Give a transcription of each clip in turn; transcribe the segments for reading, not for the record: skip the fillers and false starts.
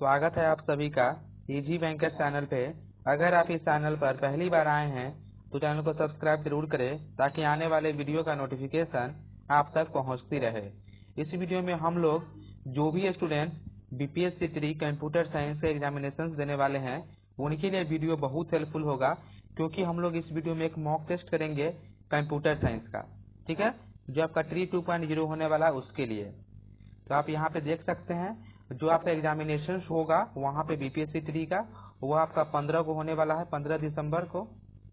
स्वागत है आप सभी का इजी बैंकर चैनल पे। अगर आप इस चैनल पर पहली बार आए हैं तो चैनल को सब्सक्राइब जरूर करें ताकि आने वाले वीडियो का नोटिफिकेशन आप तक पहुंचती रहे। इस वीडियो में हम लोग जो भी student BPSC tree computer science के एग्जामिनेशन देने वाले हैं उनके लिए वीडियो बहुत हेल्पफुल होगा, क्योंकि हम लोग इस वीडियो में एक मॉक टेस्ट करेंगे कंप्यूटर साइंस का। ठीक है, जो आपका ट्री 2.0 होने वाला है उसके लिए। तो आप यहाँ पे देख सकते हैं जो आपका एग्जामिनेशन होगा वहाँ पे बीपीएससी ट्री का वो आपका 15 को होने वाला है, 15 दिसंबर को।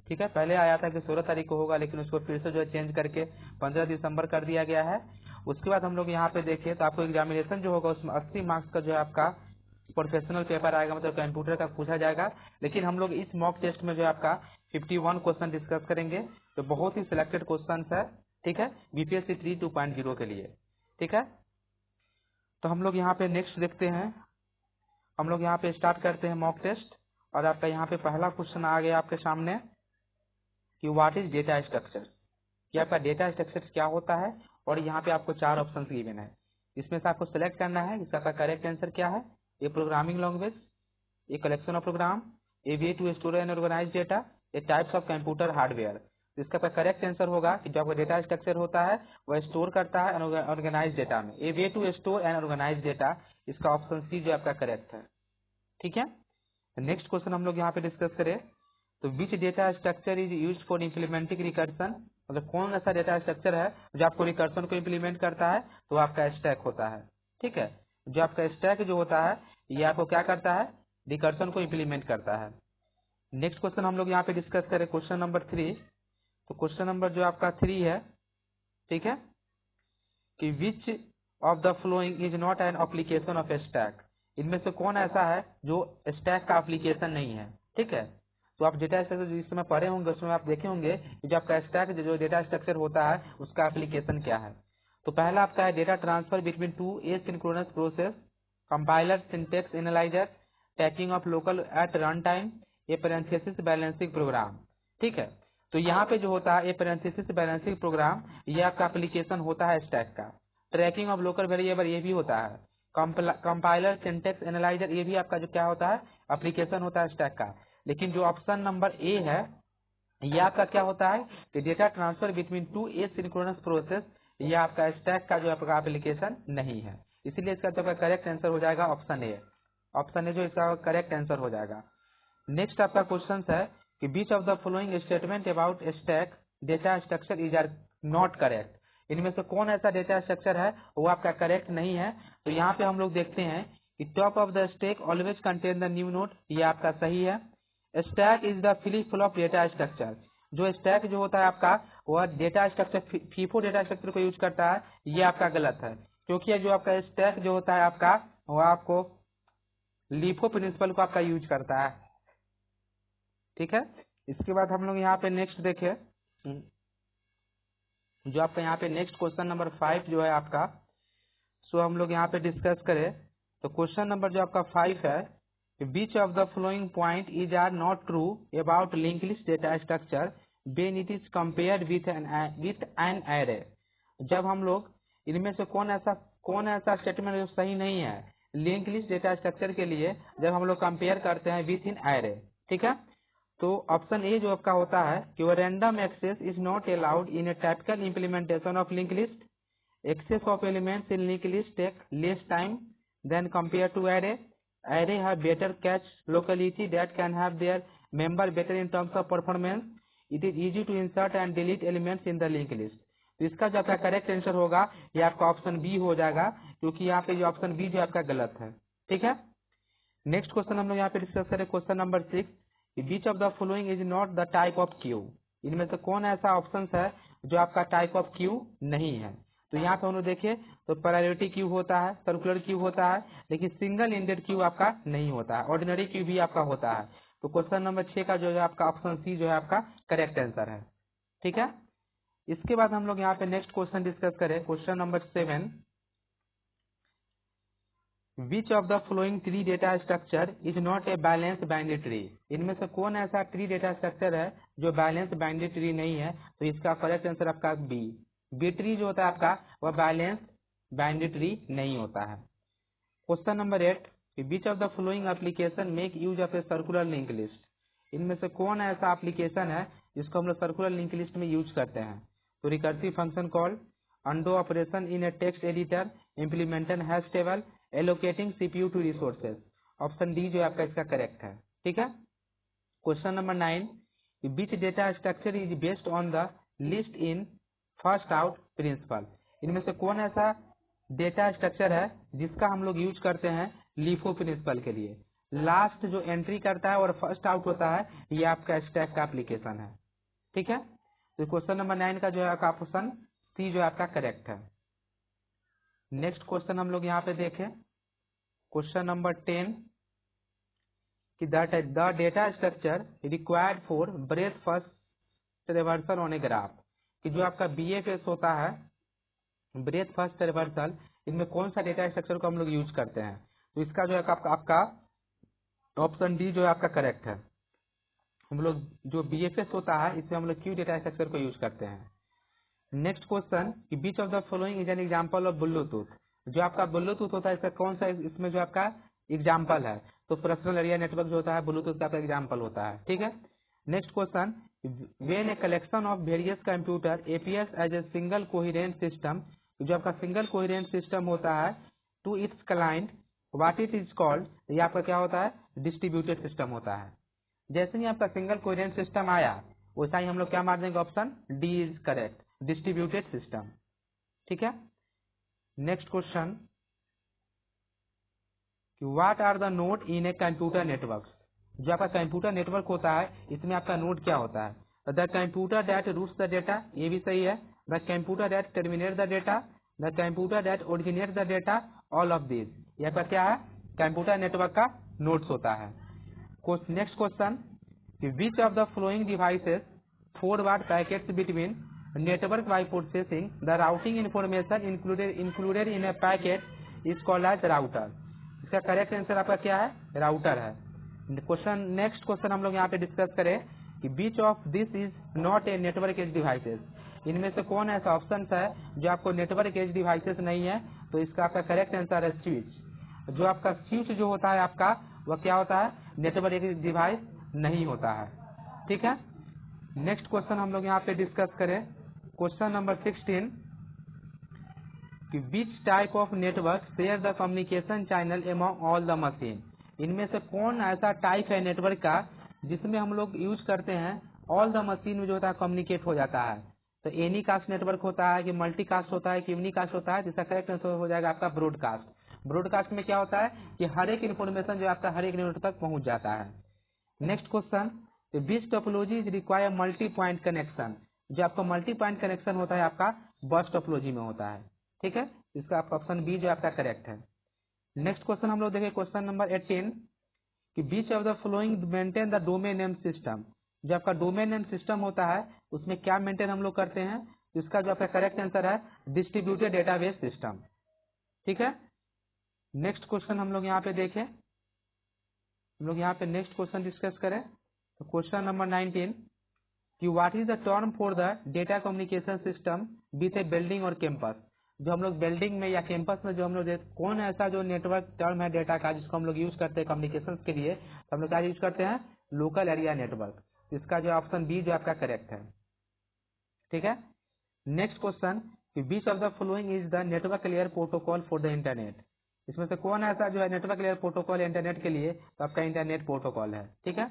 ठीक है, पहले आया था कि 16 तारीख को होगा, लेकिन उसको फिर से जो है चेंज करके 15 दिसंबर कर दिया गया है। उसके बाद हम लोग यहाँ पे देखें तो आपको एग्जामिनेशन जो होगा उसमें 80 मार्क्स का जो है आपका प्रोफेशनल पेपर आएगा, मतलब कंप्यूटर का पूछा जाएगा। लेकिन हम लोग इस मॉक टेस्ट में जो है आपका 51 क्वेश्चन डिस्कस करेंगे, तो बहुत ही सिलेक्टेड क्वेश्चन है। ठीक है, बीपीएससी ट्री 2.0 के लिए। ठीक है, तो हम लोग यहाँ पे नेक्स्ट देखते हैं। हम लोग यहाँ पे स्टार्ट करते हैं मॉक टेस्ट। और आपका यहाँ पे पहला क्वेश्चन आ गया आपके सामने कि व्हाट इज डेटा स्ट्रक्चर, कि आपका डेटा स्ट्रक्चर क्या होता है। और यहाँ पे आपको 4 ऑप्शन गिवन है, इसमें से आपको सेलेक्ट करना है इसका करेक्ट आंसर क्या है। A programming language, a collection of program, a way to store and organise data, a types of computer hardware. इसका करेक्ट आंसर होगा कि जो आपका डेटा स्ट्रक्चर होता है वह स्टोर करता है ऑर्गेनाइज डेटा में। A way to store and organise data, इसका ऑप्शन सी जो आपका करेक्ट है। ठीक है, नेक्स्ट क्वेश्चन हम लोग यहाँ पे डिस्कस करें तो विच data structure is used for implementing recursion, मतलब कौन ऐसा डेटा स्ट्रक्चर है जो आपको रिकर्सन को इम्प्लीमेंट करता है, तो आपका स्टैक होता है। ठीक है, जो आपका स्टैक जो होता है ये आपको क्या करता है, रिकर्सन को इम्प्लीमेंट करता है। नेक्स्ट क्वेश्चन हम लोग यहाँ पे डिस्कस करें क्वेश्चन नंबर 3। तो क्वेश्चन नंबर जो आपका 3 है, ठीक है, कि विच of the flowing is not an application of stack, इनमें से कौन ऐसा है जो स्टैक का एप्लीकेशन नहीं है। ठीक है, तो आप डेटा स्ट्रक्चर जिस समय पढ़े होंगे उसमें आप देखे होंगे कि जो आपका स्टैक जो डेटा स्ट्रक्चर होता है उसका एप्लीकेशन क्या है। तो पहला आपका है data transfer between two asynchronous process, compiler, syntax analyser, tagging of local at run time, a parenthesis balancing program. ठीक है, तो यहाँ पे जो होता है ए पैरेंथेसिस बैलेंसिंग प्रोग्राम ये आपका एप्लीकेशन होता है स्टैक का। ट्रैकिंग ऑफ लोकल वेरिएबल ये भी होता है। कंपाइलर, सिंटेक्स एनालाइजर ये भी आपका जो क्या होता है एप्लीकेशन होता है स्टैक का। लेकिन जो ऑप्शन नंबर ए है ये आपका क्या होता है कि data transfer between two asynchronous process, ये आपका स्टैक का जो आपका एप्लीकेशन नहीं है। इसीलिए इसका जो करेक्ट आंसर हो जाएगा ऑप्शन ए। ऑप्शन ए जो इसका करेक्ट आंसर हो जाएगा। नेक्स्ट आपका क्वेश्चन है कि which of the following statement about stack data structure is are not correct, इनमें से कौन ऐसा डेटा स्ट्रक्चर है वो आपका करेक्ट नहीं है। तो यहाँ पे हम लोग देखते हैं कि top of the stack always contain the new node, ये आपका सही है। Stack is the flip flop data structure, जो स्टैक जो होता है आपका वह data structure FIFO data structure को यूज करता है, ये आपका गलत है। क्योंकि जो आपका स्टैक जो होता है आपका वह आपको लीफो प्रिंसिपल को आपका यूज करता है। ठीक है, इसके बाद हम लोग यहाँ पे नेक्स्ट देखें, जो आपका यहाँ पे नेक्स्ट क्वेश्चन नंबर 5 जो है आपका, सो हम लोग यहाँ पे डिस्कस करें तो क्वेश्चन नंबर जो आपका 5 है, which of the following point is are not true about link list data structure when it is compared with an array. जब हम लोग इनमें से कौन ऐसा स्टेटमेंट जो सही नहीं है लिंक लिस्ट डेटा स्ट्रक्चर के लिए जब हम लोग कंपेयर करते हैं विथ इन एरे। ठीक है, तो ऑप्शन ए जो आपका होता है कि वो random access is not allowed in a typical implementation of link list, access of elements in linked list take less time than compared to array, array have better cache locality that can have their member better in terms of performance, it is easy to insert and delete elements in the linked list। तो इसका जो आपका correct answer होगा ये आपका option B हो जाएगा, क्योंकि यहाँ पे जो ऑप्शन बी जो आपका गलत है। ठीक है, नेक्स्ट क्वेश्चन हम लोग यहाँ पे डिस्कस करें question number 6, beach of the following is not the type of Q, इनमें से कौन ऐसा ऑप्शन है जो आपका टाइप ऑफ क्यू नहीं है। तो यहाँ पे हम लोग देखें तो प्रायोरिटी क्यू होता है, सर्कुलर क्यू होता है, लेकिन सिंगल इंडेड क्यू आपका नहीं होता है, ऑर्डिनरी क्यू भी आपका होता है। तो क्वेश्चन नंबर 6 का जो है आपका ऑप्शन सी जो है आपका करेक्ट आंसर है। ठीक है, इसके बाद हम लोग यहाँ पे नेक्स्ट क्वेश्चन डिस्कस करें question number 7, which of the flowing tree data structure is not a balance binary tree, इनमें से कौन ऐसा ट्री डेटा स्ट्रक्चर है जो बैलेंस बाइनरी ट्री नहीं है। तो इसका करेक्ट आंसर आपका बी, बी ट्री जो होता है आपका वह बैलेंस बाइनरी ट्री नहीं होता है। Question number 8, which of the following application make use of a circular link list, इनमें से कौन ऐसा एप्लीकेशन है जिसको हम लोग सर्कुलर लिंक लिस्ट में यूज करते हैं। तो recursive function call, undo operation in a text editor, implementation hash table, allocating CPU to resources. Option D जो आपका इसका करेक्ट है। ठीक है। Question number 9, which data structure is based on the list in first out principle, इनमें से कौन ऐसा डेटा स्ट्रक्चर है जिसका हम लोग यूज करते हैं लीफो प्रिंसिपल के लिए। लास्ट जो एंट्री करता है और फर्स्ट आउट होता है, ये आपका स्टैक का एप्लीकेशन है। ठीक है। तो क्वेश्चन नंबर 9 का जो है आपका ऑप्शन सी जो आपका करेक्ट है। नेक्स्ट क्वेश्चन हम लोग यहाँ पे देखें, क्वेश्चन नंबर 10 कि the data structure required for breath first reversal on a graph, कि जो आपका BFS होता है ब्रेथ फर्स्ट रिवर्सल, इनमें कौन सा डेटा स्ट्रक्चर को हम लोग यूज करते हैं। तो इसका जो है आपका ऑप्शन डी जो है आपका करेक्ट है। हम लोग जो BFS होता है इसमें हम लोग क्यू डेटा स्ट्रक्चर को यूज करते हैं। नेक्स्ट क्वेश्चन कि which of the following is an example of Bluetooth, जो आपका ब्लूटूथ होता है इसका कौन सा इसमें जो आपका एग्जांपल है। तो पर्सनल एरिया नेटवर्क जो होता है ब्लूटूथ का आपका एग्जांपल होता है। ठीक है। Next question, when a collection of various computer appears as a single coherent system, जो आपका सिंगल कोहेरेंट सिस्टम होता है to its client, what it is called, ये आपका क्या होता है डिस्ट्रीब्यूटेड सिस्टम होता है। जैसे ही आपका सिंगल कोहेरेंट सिस्टम आया वैसा ही हम लोग क्या मार देंगे, option D is correct, distributed system. ठीक है। Next question, what are the node in a computer network, जो आपका कंप्यूटर नेटवर्क होता है इसमें आपका नोड क्या होता है। The computer that routes the data, ये भी सही है। The computer that terminate the data, the computer that originate the data, all of this, ये आपका क्या है कंप्यूटर नेटवर्क का नोड्स होता है। Next question, which of the following devices forward packets between network by processing the routing information included in a packet is called as router, इसका correct answer आपका क्या है राउटर है। क्वेश्चन नेक्स्ट क्वेश्चन हम लोग यहाँ पे डिस्कस करें कि which of this is not a network edge devices, इनमें से कौन ऐसा ऑप्शन है जो आपको नेटवर्क एज डिवाइसेस नहीं है। तो इसका आपका करेक्ट आंसर है स्विच। जो आपका स्विच जो होता है आपका वह क्या होता है नेटवर्क एज डिवाइस नहीं होता है। ठीक है। नेक्स्ट क्वेश्चन हम लोग यहाँ पे डिस्कस करें, क्वेश्चन नंबर 16 कि which type of network share the communication channel among all the machine, इनमें से कौन ऐसा टाइप है नेटवर्क का जिसमें हम लोग यूज करते हैं ऑल द मशीन में जो होता है कम्युनिकेट हो जाता है। तो एनी कास्ट नेटवर्क होता है कि मल्टी कास्ट होता है कि यूनिकास्ट होता है, जिसका करेक्ट आंसर हो जाएगा आपका ब्रॉडकास्ट। ब्रॉडकास्ट में क्या होता है कि हर एक इन्फॉर्मेशन जो आपका हर एक नेटवर्क तक पहुंच जाता है। Next question, bit topology is require multi point connection, जो आपका मल्टी पॉइंट कनेक्शन होता है आपका बस टोपोलॉजी में होता है। ठीक है। इसका आपका ऑप्शन बी जो आपका करेक्ट है। नेक्स्ट क्वेश्चन हम लोग देखें क्वेश्चन नंबर 18 कि which of the following maintain the domain name system, जो आपका डोमेन नेम सिस्टम होता है उसमें क्या मेंटेन हम लोग करते हैं। इसका जो आपका करेक्ट आंसर है डिस्ट्रीब्यूटेड डेटाबेस सिस्टम। ठीक है। नेक्स्ट क्वेश्चन हम लोग यहाँ पे देखें, हम लोग यहाँ पे नेक्स्ट क्वेश्चन डिस्कस करें। तो क्वेश्चन नंबर 19 कि what is the term for the data communication system with A building और कैंपस, जो हम लोग बिल्डिंग में या कैंपस में जो हम लोग कौन ऐसा जो नेटवर्क टर्म है डेटा का जिसको हम लोग यूज करते हैं कम्युनिकेशन के लिए, तो हम लोग क्या यूज करते हैं लोकल एरिया नेटवर्क। इसका जो ऑप्शन बी जो आपका करेक्ट है। ठीक है। Next question, beach of the following is the network layer protocol for the internet, इसमें से कौन ऐसा जो है नेटवर्क लेयर प्रोटोकॉल इंटरनेट के लिए, तो आपका इंटरनेट प्रोटोकॉल है। ठीक है।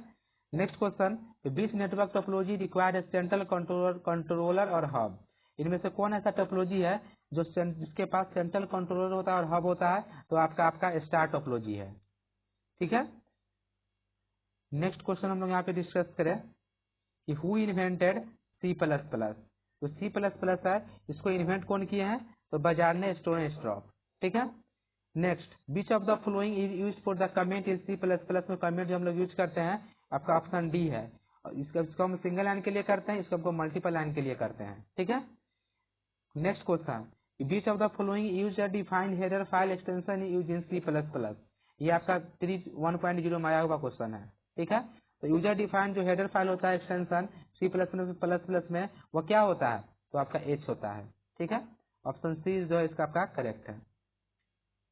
Next question, which network topology required central controller और हब, इनमें से कौन ऐसा टोपोलॉजी है जो जिसके पास सेंट्रल कंट्रोलर होता है और हब होता है, तो आपका स्टार टोपोलॉजी है। ठीक है। नेक्स्ट क्वेश्चन हम लोग यहाँ पे डिस्कस करें कि हु इन्वेंटेड C++, तो C++ है इसको इन्वेंट कौन किए हैं, तो बाजार ने स्ट्रॉप। ठीक है। Next, beach of the following is use for the comment in C++ में कमेंट जो हम लोग यूज करते हैं आपका ऑप्शन डी है। इसको हम सिंगल लाइन के लिए करते हैं, इसको हमको मल्टीपल लाइन के लिए करते हैं। ठीक है। Next question, beach of the following use defined header file extension use in C++, ये आपका 1.0 में आया हुआ क्वेश्चन है। ठीक है। तो यूजर डिफाइंड जो हेडर फाइल होता है एक्सटेंशन C++ में वो क्या होता है, तो आपका H होता है। ठीक है। ऑप्शन सी जो है इसका आपका करेक्ट है।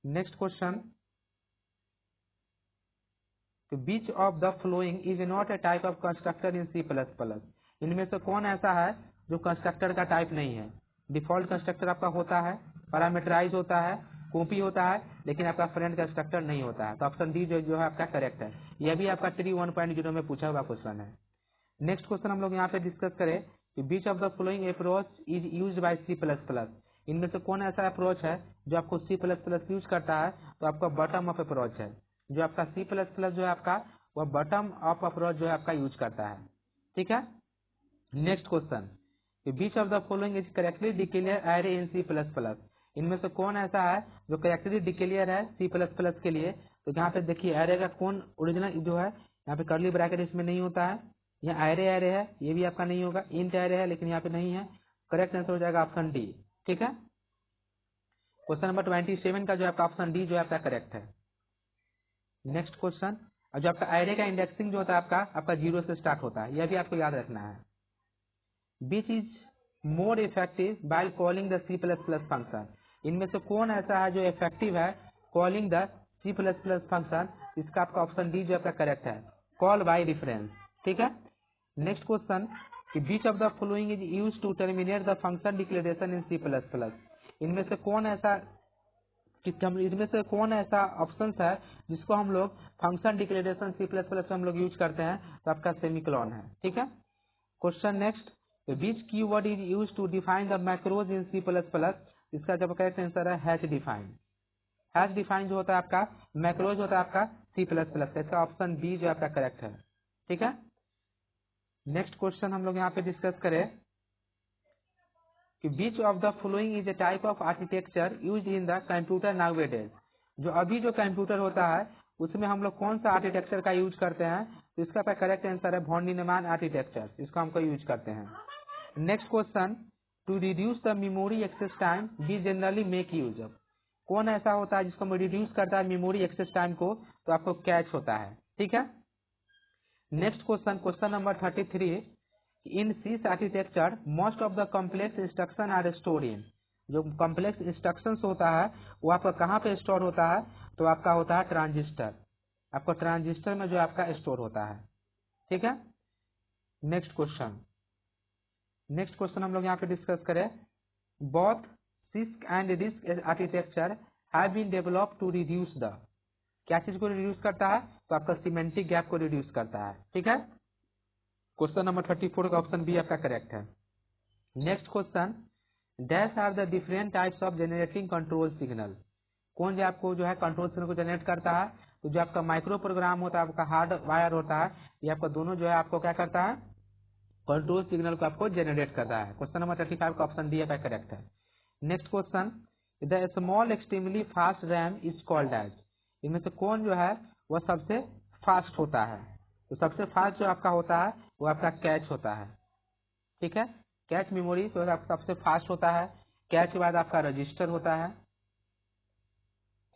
नेक्स्ट क्वेश्चन, तो which of the flowing is not a type of constructor in C++। इनमें से कौन ऐसा है जो कंस्ट्रक्टर का टाइप नहीं है? डिफॉल्ट कंस्ट्रक्टर आपका होता है, पैरामीटराइज होता है, कॉपी होता है, लेकिन आपका फ्रेंड कंस्ट्रक्टर नहीं होता है। तो ऑप्शन डी जो है आपका करेक्ट है। यह भी आपका ट्री 1.0 में पूछा हुआ क्वेश्चन है। नेक्स्ट क्वेश्चन हम लोग यहाँ पे डिस्कस करें कि which of the following approach is used by C++। इनमें से कौन ऐसा अप्रोच है जो आपको C++ यूज करता है? तो आपका बॉटम अप अप्रोच है। जो आपका C++ जो है आपका वह बॉटम अप अप्रोच जो है आपका यूज करता है। ठीक है। Next question, beach of the following is correctly declare array in C++। इनमें से कौन ऐसा है जो करेक्टली डिक्लेयर है C++ के लिए? तो यहाँ पे देखिए एरे का कौन ओरिजिनल जो है, यहाँ पे कर्ली ब्रैकेट इसमें नहीं होता है। यहाँ एरे है, ये भी आपका नहीं होगा। इंट एरे है लेकिन यहाँ पे नहीं है। करेक्ट आंसर हो जाएगा ऑप्शन डी। ठीक है। क्वेश्चन नंबर 27 का जो आपका ऑप्शन डी जो है आपका करेक्ट है। नेक्स्ट क्वेश्चन, जो आपका एरे का इंडेक्सिंग जो होता है आपका 0 से स्टार्ट होता है, यह भी आपको याद रखना है। Which is more effective while calling the C++ function? इनमें से कौन ऐसा है जो इफेक्टिव है कॉलिंग द C++ फंक्शन? इसका आपका ऑप्शन डी जो आपका करेक्ट है, कॉल बाय रेफरेंस। ठीक है। नेक्स्ट क्वेश्चन, कि which of the following is used to terminate the function declaration in C++। इनमें से कौन ऐसा ऑप्शन है जिसको हम लोग फंक्शन डिक्लेरेशन C++ हम लोग यूज करते हैं? तो आपका सेमीकोलन है। ठीक है। Question next, which keyword is used to define the macros in C++? इसका जब करेक्ट आंसर है हैश डिफाइन। हैश डिफाइन जो होता है आपका मैक्रोज होता है आपका C++। इसका ऑप्शन बी जो आपका करेक्ट है। ठीक है। नेक्स्ट क्वेश्चन हम लोग यहाँ पे डिस्कस करें कि which of the following is a type of architecture use in the computer nowadays. जो अभी जो कंप्यूटर होता है उसमें हम लोग कौन सा आर्किटेक्चर का यूज करते हैं? तो इसका करेक्ट आंसर है वॉन न्यूमैन आर्किटेक्चर, इसको हमको यूज करते हैं। Next question, to reduce the memory access time we generally make use of. कौन ऐसा होता है जिसको हम रिड्यूस करता है मेमोरी एक्सेस टाइम को? तो आपको कैच होता है। ठीक है। Next question, question number 33, in CISC architecture most of the complex instruction are store in. जो कॉम्प्लेक्स इंस्ट्रक्शंस होता है वो आपका कहाँ पे स्टोर होता है? तो आपका होता है ट्रांजिस्टर। आपको ट्रांजिस्टर में जो आपका स्टोर होता है। ठीक है। नेक्स्ट क्वेश्चन हम लोग यहाँ पे डिस्कस करें, both CISC and RISC architecture have been developed to reduce the. क्या चीज को रिड्यूस करता है? तो आपका सिमेंटिक गैप को रिड्यूस करता है। ठीक है। क्वेश्चन नंबर 34 का ऑप्शन बी आपका करेक्ट है। Next question, dash are the different types of generating control signal. कौन जो आपको जो है कंट्रोल सिग्नल को जनरेट करता है? तो जो आपका माइक्रो प्रोग्राम होता है, आपका हार्ड वायर होता है, ये आपका दोनों जो है आपको क्या करता है? कंट्रोल सिग्नल को आपको जनरेट करता है। क्वेश्चन नंबर 35 का ऑप्शन डी आपका करेक्ट है। Next question, the small extremely fast RAM is called as. इनमें से कौन जो है वह सबसे फास्ट होता है? तो सबसे फास्ट जो आपका होता है वो आपका कैच होता है। ठीक है। कैच मेमोरी जो है सबसे फास्ट होता है। कैच के बाद आपका रजिस्टर होता है।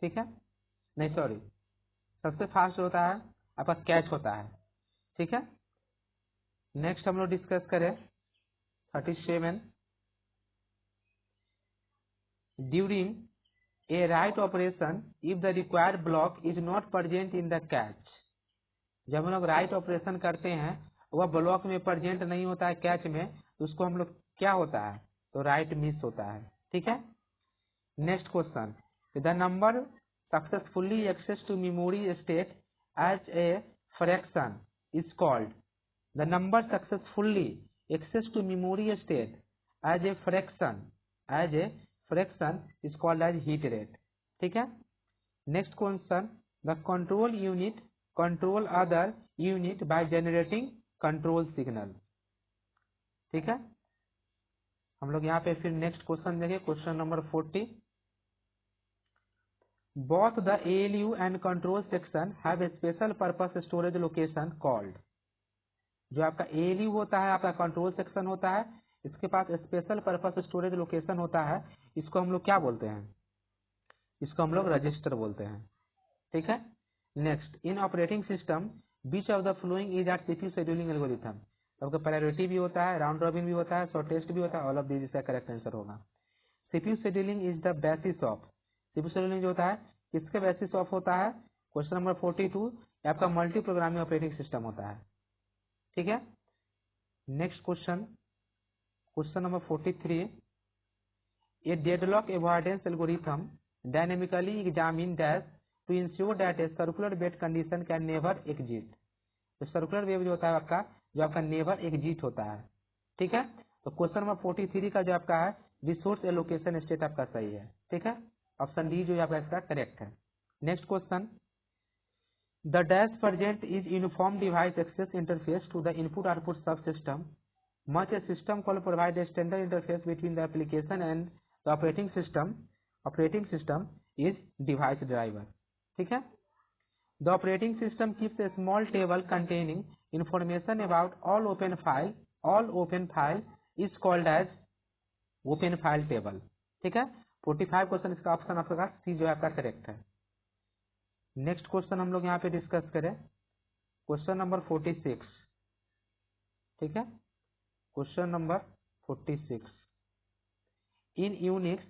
ठीक है। नहीं सॉरी, सबसे फास्ट होता है आपका कैच होता है। ठीक है। नेक्स्ट हम लोग डिस्कस करें 37, during a write operation if the required block is not present in the catch. जब हम लोग राइट ऑपरेशन करते हैं वह ब्लॉक में प्रेजेंट नहीं होता है कैच में, तो उसको हम लोग क्या होता है? तो राइट मिस होता है। ठीक है। Next question, the number successfully access to memory state as a fraction is called. The number successfully access to memory state as a fraction is called as heat rate. ठीक है। Next question, the control unit control other unit by generating control signal. ठीक है। हम लोग यहाँ पे फिर next question देखें, question number 40, both the ALU and control section have a special purpose storage location called। जो आपका ALU होता है, आपका कंट्रोल सेक्शन होता है, इसके पास स्पेशल पर्पस स्टोरेज लोकेशन होता है। इसको हम लोग क्या बोलते हैं? इसको हम लोग रजिस्टर बोलते हैं। ठीक है। Next, in operating system which of the flowing is at CPU scheduling algorithm. आपका प्रायोरिटी भी होता है, राउंड रॉबिन भी होता है, शॉर्टेस्ट भी होता है, ऑल ऑफ दीज इसका करेक्ट आंसर होगा। CPU scheduling is the basis of. CPU scheduling जो होता है किसके बेसिस ऑफ होता है? क्वेश्चन नंबर 42 आपका मल्टी प्रोग्रामिंग ऑपरेटिंग सिस्टम होता है। ठीक है, next question, question number 43, a deadlock avoidance algorithm dynamically examine dash to ensure that a circular wait condition can never exist. तो सर्कुलर वेव जो होता है आपका, जो आपका नेवर एग्जिस्ट होता है। ठीक है, तो क्वेश्चन नंबर 43 का जो आपका है रिसोर्स एलोकेशन स्टेट आपका सही है। ठीक है, ऑप्शन डी जो आपका इसका करेक्ट है। Next question, the dash present is uniform device access interface to the input output sub system much a system call provide a standard interface between the application and the operating system is device driver. ठीक है, the operating system keeps a small table containing information about all open file is called as open file table. ठीक है, 45 question इसका option आपका सी जो है आपका correct है। नेक्स्ट क्वेश्चन हम लोग यहाँ पे डिस्कस करें, क्वेश्चन नंबर 46। ठीक है, question number 46, in Unix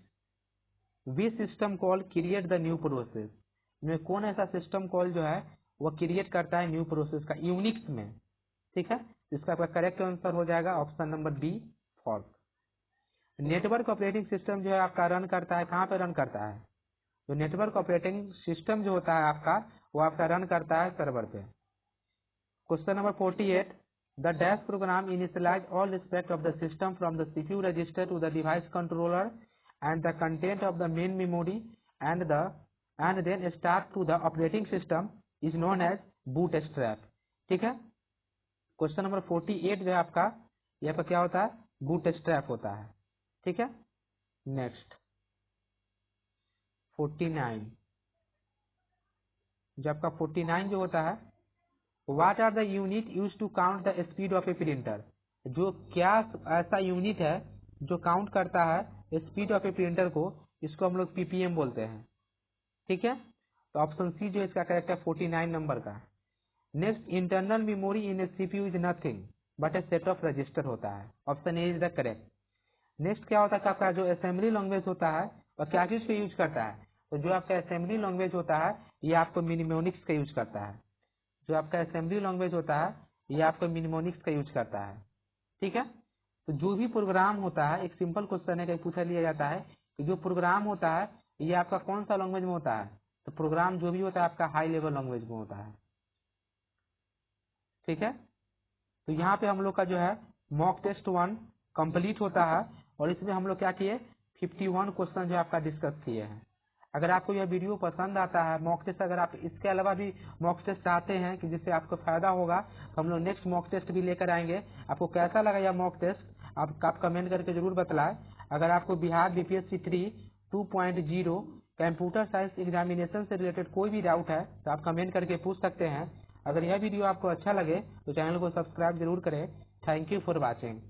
we system call create the new process में कौन ऐसा सिस्टम कॉल जो है वह क्रिएट करता है न्यू प्रोसेस का यूनिक्स में। ठीक है, इसका आपका करेक्ट आंसर हो जाएगा option number B, fork. Network operating system जो है आपका रन करता है कहाँ पे रन करता है, तो नेटवर्क ऑपरेटिंग सिस्टम जो होता है आपका वो आपका रन करता है सर्वर पे। Question number 48, the dash program initialize all respect of the system from the CPU register to the device controller and the content of the main memory and then start to the operating system is known as bootstrap. ठीक है, question number 48 जो है आपका यहाँ पर क्या होता है, बूट स्ट्रैप होता है। ठीक है, नेक्स्ट 49, जो आपका 49 जो होता है, what are the unit use to count the speed of a printer. जो क्या ऐसा यूनिट है जो काउंट करता है स्पीड ऑफ ए प्रिंटर को, इसको हम लोग पीपीएम बोलते हैं। ठीक है, तो ऑप्शन सी जो इसका करेक्ट है 49 नंबर का। Next, internal memory in A CPU is nothing but A set of register होता है, option A is the correct. Next क्या होता है आपका जो असेंबली लैंग्वेज होता है वह क्या चीज पे यूज करता है, तो जो आपका असेंबली लैंग्वेज होता है ये आपको मिनिमोनिक्स का यूज करता है। जो आपका असेंबली लैंग्वेज होता है ये आपको मिनिमोनिक्स का यूज करता है। ठीक है, तो जो भी प्रोग्राम होता है, एक सिंपल क्वेश्चन है कि पूछा लिया जाता है कि जो प्रोग्राम होता है ये आपका कौन सा लैंग्वेज में होता है, तो प्रोग्राम जो भी होता है आपका हाई लेवल लैंग्वेज में होता है। ठीक है, तो यहाँ पे हम लोग का जो है मॉक टेस्ट 1 कंप्लीट होता है और इसमें हम लोग क्या किए 51 क्वेश्चन जो आपका डिस्कस किए हैं। अगर आपको यह वीडियो पसंद आता है मॉक टेस्ट, अगर आप इसके अलावा भी मॉक टेस्ट चाहते हैं कि जिससे आपको फायदा होगा, तो हम लोग नेक्स्ट मॉक टेस्ट भी लेकर आएंगे। आपको कैसा लगा यह मॉक टेस्ट आप कमेंट करके जरूर बताएं। अगर आपको Bihar BPSC 3 2.0 computer science examination से रिलेटेड कोई भी डाउट है तो आप कमेंट करके पूछ सकते हैं। अगर यह वीडियो आपको अच्छा लगे तो चैनल को सब्सक्राइब जरूर करें। Thank you for watching.